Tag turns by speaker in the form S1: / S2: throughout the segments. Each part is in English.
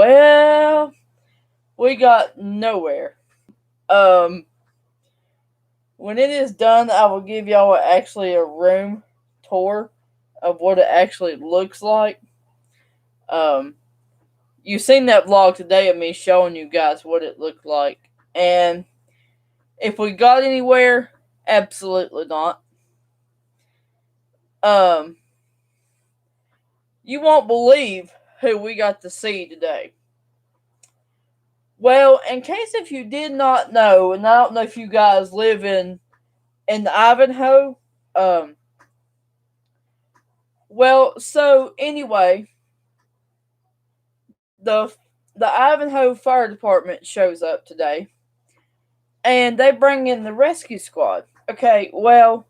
S1: Well, we got nowhere. Um, when it is done, I will give y'all actually a room tour of what it actually looks like. Um, you've seen that vlog today of me showing you guys what it looked like. And if we got anywhere, absolutely not. Um, you won't believe who we got to see today. Well, in case if you did not know, and I don't know if you guys live in Ivanhoe, um, well, so anyway, the the Ivanhoe Fire Department shows up today, and they bring in the rescue squad. Okay, well,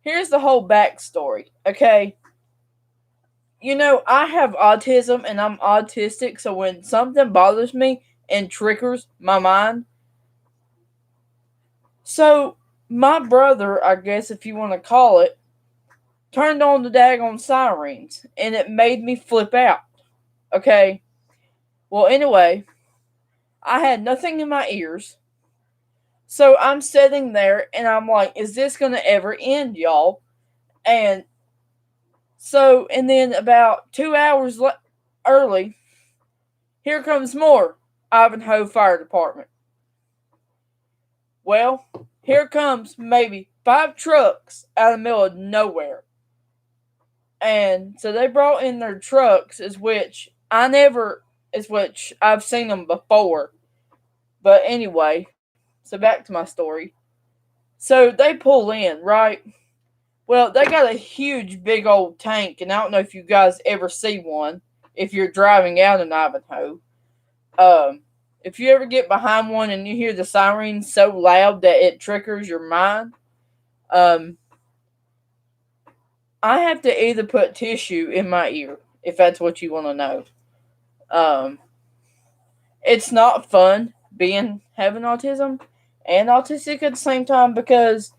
S1: here's the whole backstory. Okay, I have autism and I'm autistic, so when something bothers me and triggers my mind, so my brother, I guess if you want to call it, turned on the daggone sirens and it made me flip out. Okay, well, anyway, I had nothing in my ears. So I'm sitting there and I'm like, is this going to ever end, y'all? And and then about 2 hours early, here comes more Ivanhoe Fire Department. Well, here comes maybe 5 trucks out of the middle of nowhere. And so they brought in their trucks, is which I've seen them before. But anyway, so back to my story. So they pull in, right? Well, they got a huge, big old tank, and I don't know if you guys ever see one if you're driving out in Ivanhoe. Um, if you ever get behind one and you hear the siren so loud that it triggers your mind, um, I have to either put tissue in my ear if that's what you want to know. Um, it's not fun being having autism and autistic at the same time because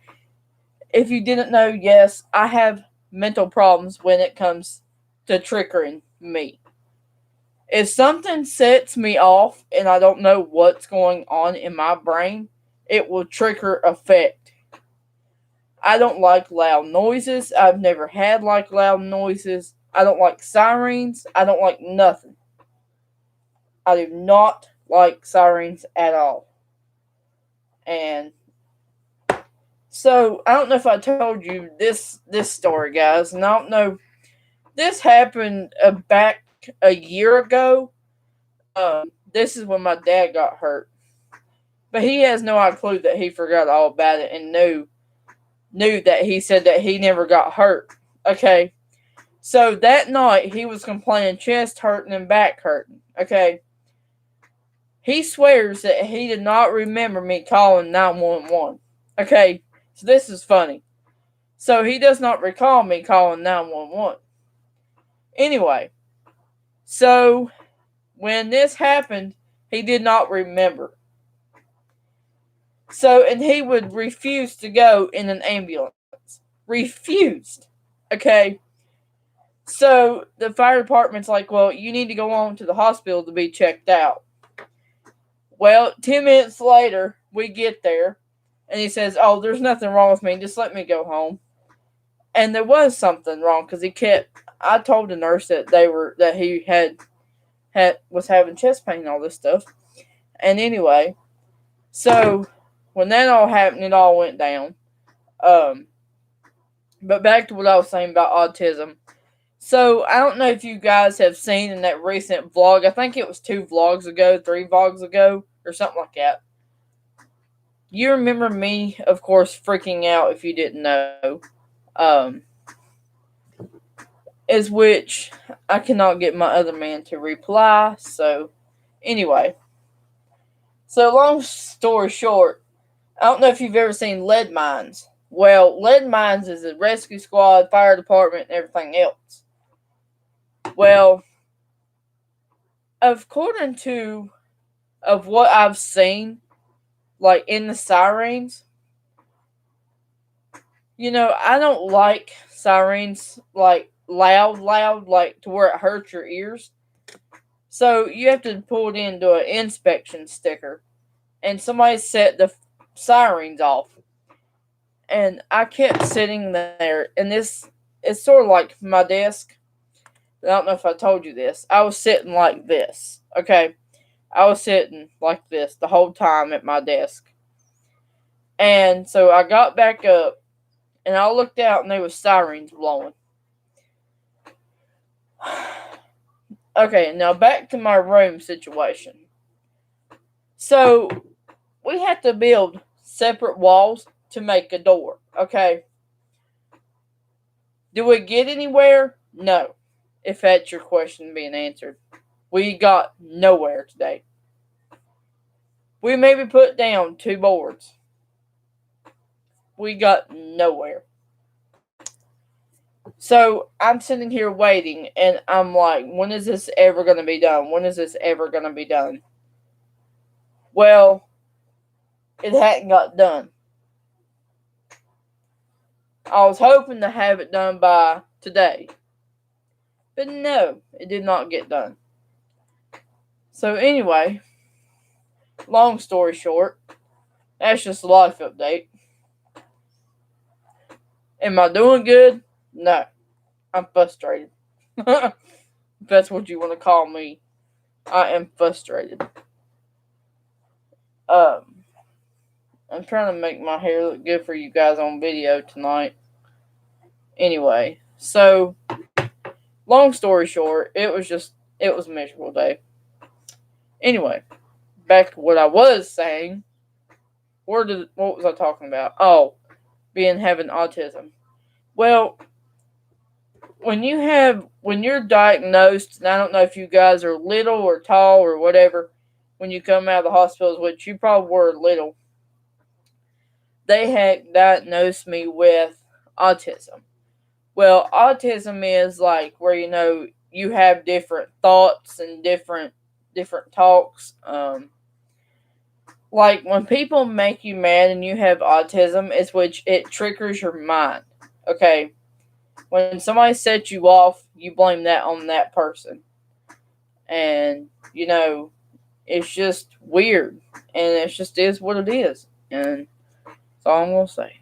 S1: if you didn't know, yes, I have mental problems when it comes to triggering me. If something sets me off and I don't know what's going on in my brain, it will trigger effect. I don't like loud noises. I've never had like loud noises. I don't like sirens. I don't like nothing. I do not like sirens at all. And so I don't know if I told you this story, guys, and I don't know. This happened back a year ago. This is when my dad got hurt, but he has no clue that he forgot all about it and knew that he said that he never got hurt. Okay, so that night he was complaining chest hurting and back hurting. Okay, he swears that he did not remember me calling 911. Okay, so this is funny. So he does not recall me calling 911. Anyway, so when this happened, he did not remember. So, and he would refuse to go in an ambulance. Refused. Okay. So the fire department's like, well, you need to go on to the hospital to be checked out. Well, 10 minutes later, we get there, and he says, oh, there's nothing wrong with me. Just let me go home. And there was something wrong because I told the nurse that he was having chest pain and all this stuff. And anyway, so when that all happened, it all went down. Um, but back to what I was saying about autism. So I don't know if you guys have seen in that recent vlog. I think it was 2 vlogs ago, 3 vlogs ago, or something like that. You remember me, of course, freaking out if you didn't know. Um, is which I cannot get my other man to reply. So anyway, so long story short, I don't know if you've ever seen lead mines. Well, lead mines is a rescue squad, fire department, and everything else. Well, according to of what I've seen, like in the sirens, I don't like sirens like loud, like to where it hurts your ears. So you have to pull it into an inspection sticker, and somebody set the sirens off. And I kept sitting there, and this is sort of like my desk. I don't know if I told you this. I was sitting like this, okay? I was sitting like this the whole time at my desk. And so I got back up, and I looked out, and there was sirens blowing. Okay, now back to my room situation. So we had to build separate walls to make a door, okay? Do we get anywhere? No. If that's your question being answered. We got nowhere today. We maybe put down 2 boards. We got nowhere. So I'm sitting here waiting, and I'm like, when is this ever going to be done? When is this ever going to be done? Well, it hadn't got done. I was hoping to have it done by today. But no, it did not get done. So anyway, long story short, that's just a life update. Am I doing good? No. I'm frustrated. If that's what you want to call me. I am frustrated. I'm trying to make my hair look good for you guys on video tonight. Anyway, so long story short, it was a miserable day. Anyway, back to what I was saying. What was I talking about? Oh, having autism. Well, when you're diagnosed, and I don't know if you guys are little or tall or whatever, when you come out of the hospitals, which you probably were little, they had diagnosed me with autism. Well, autism is like where you have different thoughts and different talks. Like when people make you mad and you have autism, it's which it triggers your mind. Okay, when somebody sets you off, you blame that on that person, and it's just weird, and it just is what it is, and that's all I'm gonna say.